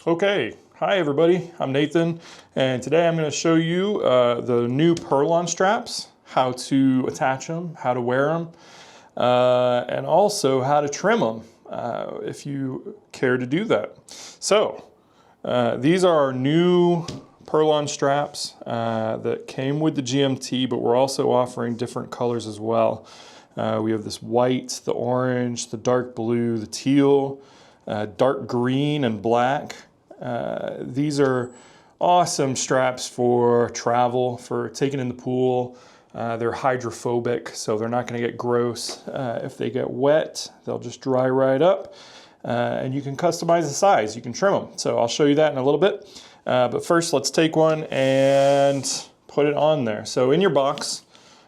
Okay, hi everybody, I'm Nathan, and today I'm going to show you the new Perlon straps, how to attach them, how to wear them, and also how to trim them if you care to do that. So, these are our new Perlon straps that came with the GMT, but we're also offering different colors as well. We have this white, the orange, the dark blue, the teal, dark green, and black. These are awesome straps for travel, for taking in the pool. They're hydrophobic, so they're not going to get gross. If they get wet, they'll just dry right up. And you can customize the size, you can trim them. So I'll show you that in a little bit. But first, let's take one and put it on there. So in your box,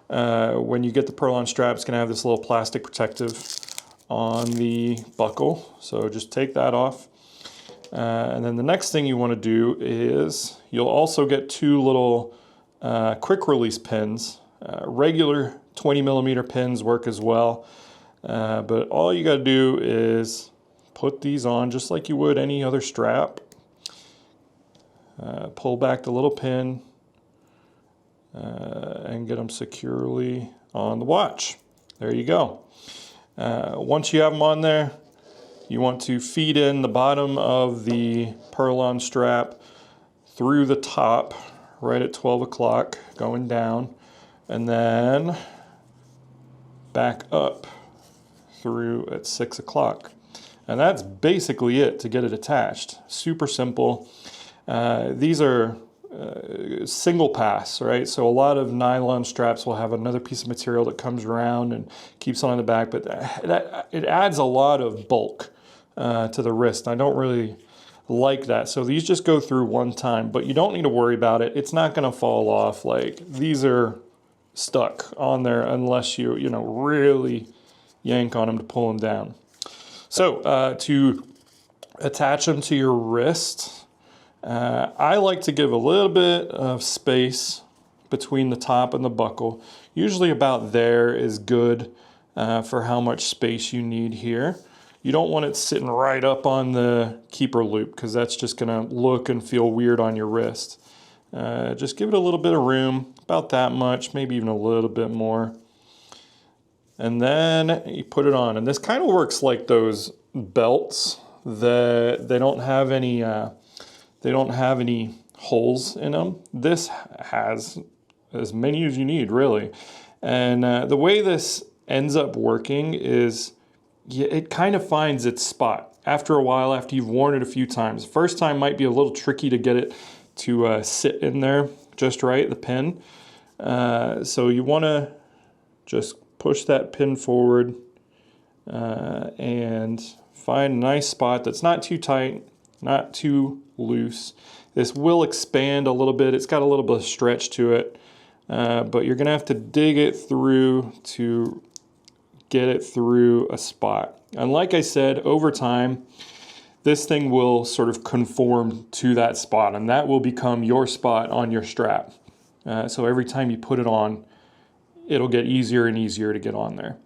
when you get the Perlon strap, it's going to have this little plastic protective on the buckle. So just take that off. And then the next thing you want to do is you'll also get two little quick release pins. Regular 20mm pins work as well. But all you got to do is put these on just like you would any other strap. Pull back the little pin and get them securely on the watch. There you go. Once you have them on there, you want to feed in the bottom of the Perlon strap through the top right at 12 o'clock going down, and then back up through at 6 o'clock. And that's basically it to get it attached. Super simple. These are single pass, right? So a lot of nylon straps will have another piece of material that comes around and keeps on the back, but it adds a lot of bulk to the wrist. I don't really like that. So these just go through one time, but you don't need to worry about it. It's not going to fall off. Like, these are stuck on there unless you really yank on them to pull them down. So to attach them to your wrist, I like to give a little bit of space between the top and the buckle. Usually about there is good for how much space you need here. You don't want it sitting right up on the keeper loop because that's just going to look and feel weird on your wrist. Just give it a little bit of room, about that much, maybe even a little bit more. And then you put it on. And this kind of works like those belts that they don't have any holes in them. This has as many as you need, really. And the way this ends up working is it kind of finds its spot after a while, after you've worn it a few times. First time might be a little tricky to get it to sit in there just right, the pin. So you want to just push that pin forward and find a nice spot that's not too tight, not too loose. This will expand a little bit. It's got a little bit of stretch to it, but you're going to have to dig it through to get it through a spot. And like I said, over time, this thing will sort of conform to that spot, and that will become your spot on your strap. So every time you put it on, it'll get easier and easier to get on there.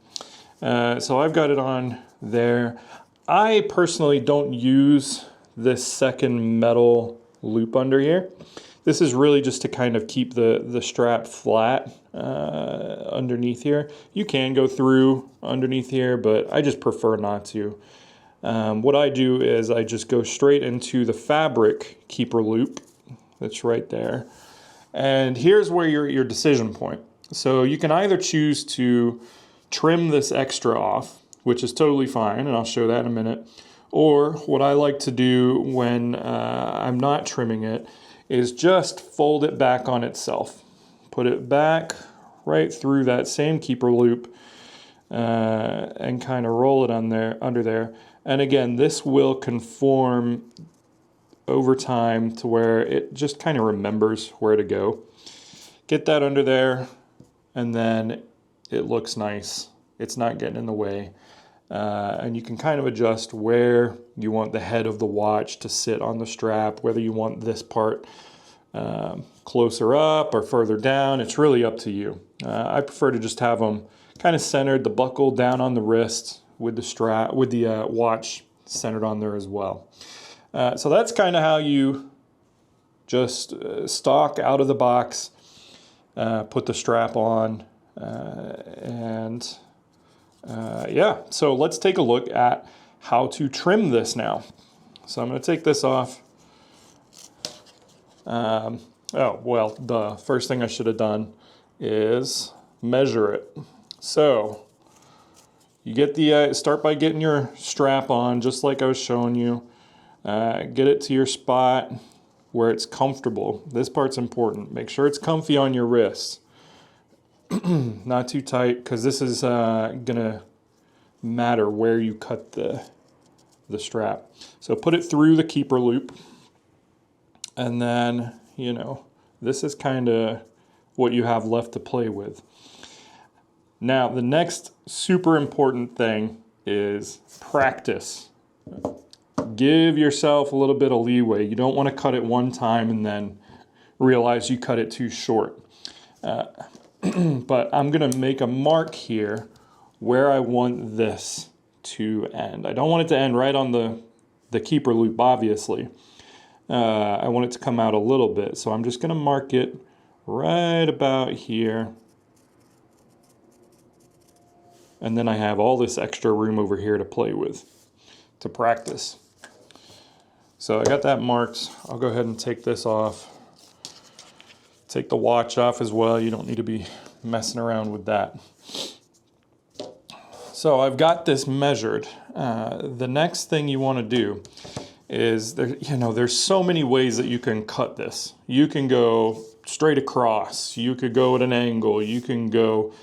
So I've got it on there. I personally don't use this second metal loop under here. This is really just to kind of keep the strap flat underneath here. You can go through underneath here, but I just prefer not to. What I do is I just go straight into the fabric keeper loop that's right there. And here's where your decision point. So you can either choose to trim this extra off, which is totally fine, and I'll show that in a minute. Or what I like to do when I'm not trimming it is just fold it back on itself. Put it back right through that same keeper loop and kind of roll it under there. And again, this will conform over time to where it just kind of remembers where to go. Get that under there, and then it looks nice. It's not getting in the way. And you can kind of adjust where you want the head of the watch to sit on the strap, whether you want this part closer up or further down. It's really up to you. I prefer to just have them kind of centered, the buckle down on the wrist with the strap, with the watch centered on there as well. So that's kind of how you just stock out of the box, put the strap on, yeah, so let's take a look at how to trim this now. So I'm going to take this off. Oh, well, the first thing I should have done is measure it. So you get the, start by getting your strap on, just like I was showing you. Get it to your spot where it's comfortable. This part's important. Make sure it's comfy on your wrist. Not too tight, because this is gonna matter where you cut the strap. So put it through the keeper loop, and then, you know, this is kind of what you have left to play with. Now, the next super important thing is practice. Give yourself a little bit of leeway. You don't want to cut it one time and then realize you cut it too short. But I'm going to make a mark here where I want this to end. I don't want it to end right on the keeper loop, obviously. I want it to come out a little bit, so I'm just going to mark it right about here. And then I have all this extra room over here to play with, to practice. So I got that marked. I'll go ahead and take this off. Take the watch off as well. You don't need to be messing around with that. So I've got this measured. The next thing you want to do is, there's so many ways that you can cut this. You can go straight across. You could go at an angle. You can go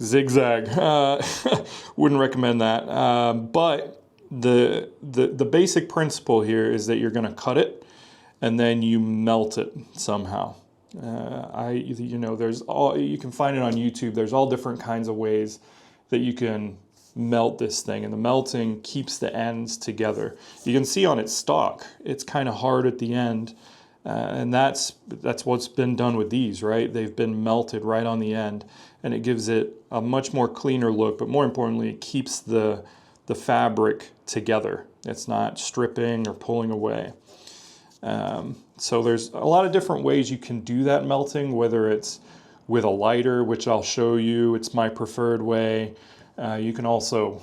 zigzag. Wouldn't recommend that. But the basic principle here is that you're going to cut it and then you melt it somehow. There's you can find it on YouTube. There's all different kinds of ways that you can melt this thing, and the melting keeps the ends together. You can see on its stock, it's kind of hard at the end, and that's what's been done with these, right? They've been melted right on the end, and it gives it a much more cleaner look, but more importantly, it keeps the fabric together. It's not stripping or pulling away. So there's a lot of different ways you can do that melting, whether it's with a lighter, which I'll show you. It's my preferred way. You can also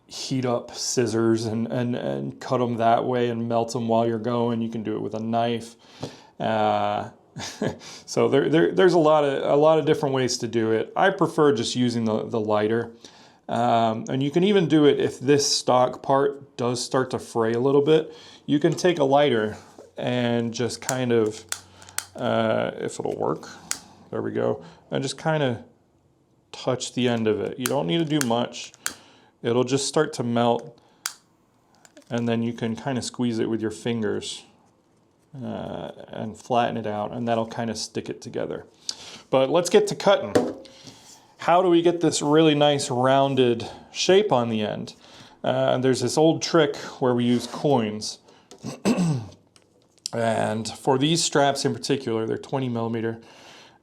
heat up scissors and cut them that way and melt them while you're going. You can do it with a knife. So there's a lot of different ways to do it. I prefer just using the lighter. And you can even do it if this stock part does start to fray a little bit. You can take a lighter and just kind of, if it'll work, there we go, and just kind of touch the end of it. You don't need to do much. It'll just start to melt, and then you can kind of squeeze it with your fingers and flatten it out, and that'll kind of stick it together. But let's get to cutting. How do we get this really nice rounded shape on the end? There's this old trick where we use coins. And for these straps in particular, they're 20 millimeter.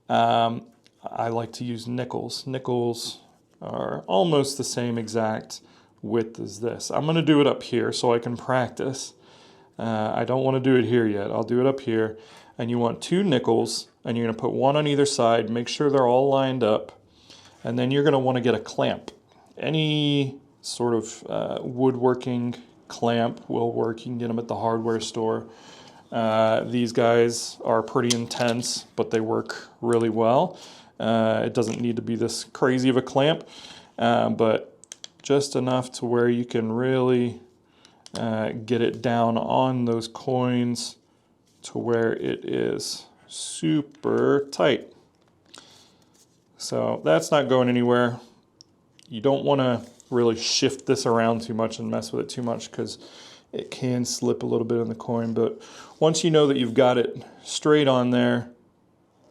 I like to use nickels. Nickels are almost the same exact width as this. I'm going to do it up here so I can practice. I don't want to do it here yet. I'll do it up here. And you want 2 nickels, and you're going to put one on either side. Make sure they're all lined up. And then you're going to want to get a clamp. Any sort of woodworking clamp will work. You can get them at the hardware store. These guys are pretty intense, but they work really well. It doesn't need to be this crazy of a clamp, but just enough to where you can really get it down on those coins to where it is super tight. So that's not going anywhere. You don't want to really shift this around too much and mess with it too much, because it can slip a little bit in the coin. But once you know that you've got it straight on there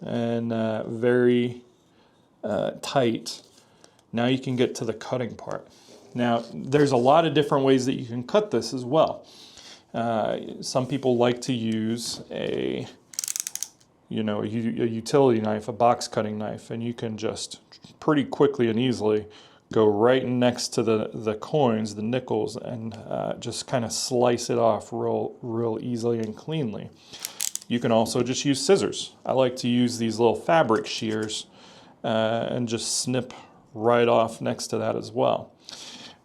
and very tight, now you can get to the cutting part. Now, there's a lot of different ways that you can cut this as well. Some people like to use a utility knife, a box cutting knife, and you can just pretty quickly and easily go right next to the coins, the nickels, and just kind of slice it off real easily and cleanly. You can also just use scissors. I like to use these little fabric shears and just snip right off next to that as well.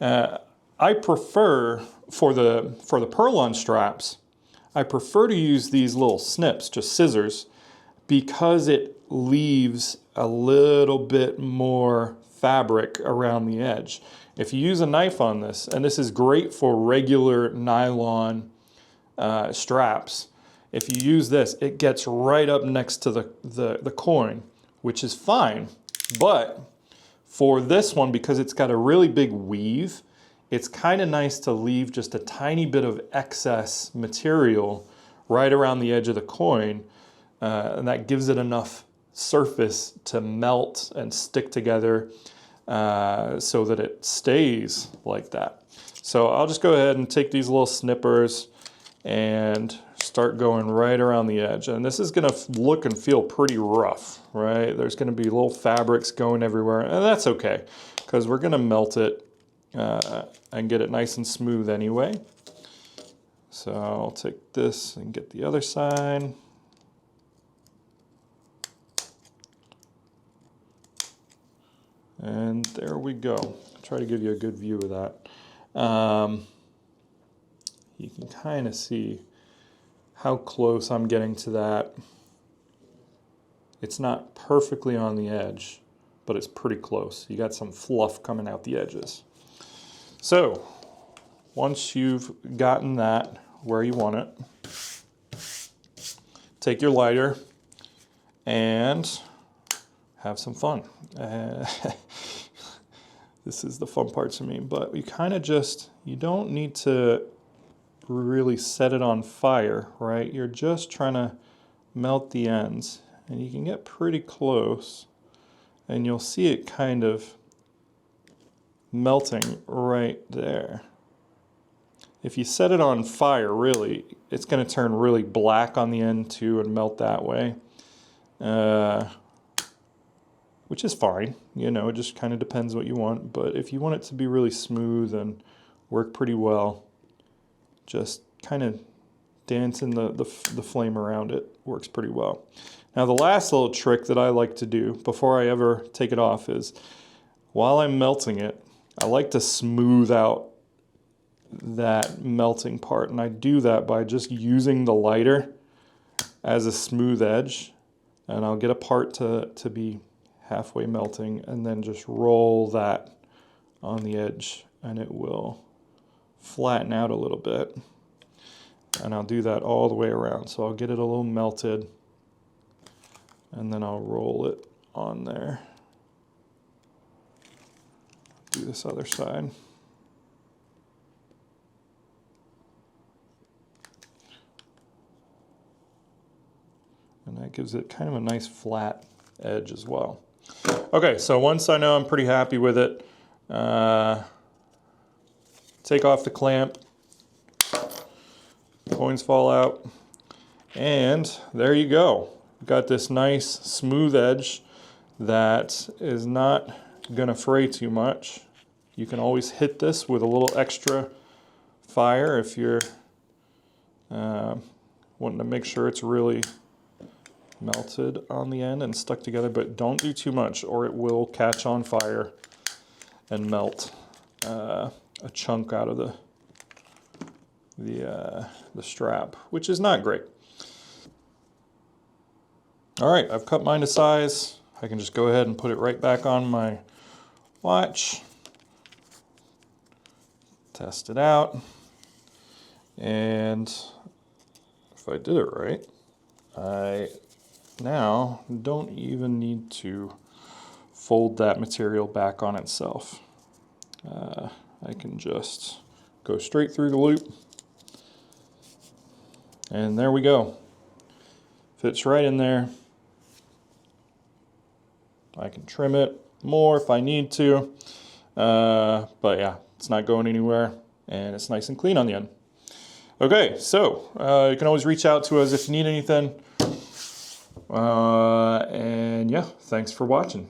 I prefer, for the Perlon straps, I prefer to use these little snips, just scissors, because it leaves a little bit more fabric around the edge. If you use a knife on this, and this is great for regular nylon straps, if you use this, it gets right up next to the coin, which is fine. But for this one, because it's got a really big weave, it's kind of nice to leave just a tiny bit of excess material right around the edge of the coin, and that gives it enough surface to melt and stick together so that it stays like that. So I'll just go ahead and take these little snippers and start going right around the edge. And this is gonna look and feel pretty rough, right? There's gonna be little fabrics going everywhere, and that's okay, because we're gonna melt it and get it nice and smooth anyway. So I'll take this and get the other side. And there we go. I'll try to give you a good view of that. You can kind of see how close I'm getting to that. It's not perfectly on the edge, but it's pretty close. You got some fluff coming out the edges. So once you've gotten that where you want it, take your lighter and have some fun. This is the fun part to me, but you kind of just, you don't need to really set it on fire, right? You're just trying to melt the ends, and you can get pretty close and you'll see it kind of melting right there. If you set it on fire, really, it's going to turn really black on the end too and melt that way, which is fine. You know, it just kind of depends what you want. But if you want it to be really smooth and work pretty well, just kind of dancing the flame around it works pretty well. Now the last little trick that I like to do before I ever take it off is, while I'm melting it, I like to smooth out that melting part, and I do that by just using the lighter as a smooth edge, and I'll get a part to be halfway melting, and then just roll that on the edge, and it will flatten out a little bit. And I'll do that all the way around, so I'll get it a little melted, and then I'll roll it on there. Do this other side. And that gives it kind of a nice flat edge as well. Okay, so once I know I'm pretty happy with it, take off the clamp, coins fall out, and there you go. We've got this nice smooth edge that is not gonna fray too much. You can always hit this with a little extra fire if you're wanting to make sure it's really melted on the end and stuck together, but don't do too much or it will catch on fire and melt a chunk out of the strap, which is not great. All right, I've cut mine to size. I can just go ahead and put it right back on my watch, test it out, and if I did it right, I now don't even need to fold that material back on itself. I can just go straight through the loop, and there we go. Fits right in there. I can trim it more if I need to, but yeah, it's not going anywhere, and it's nice and clean on the end. Okay, so you can always reach out to us if you need anything. And yeah, thanks for watching.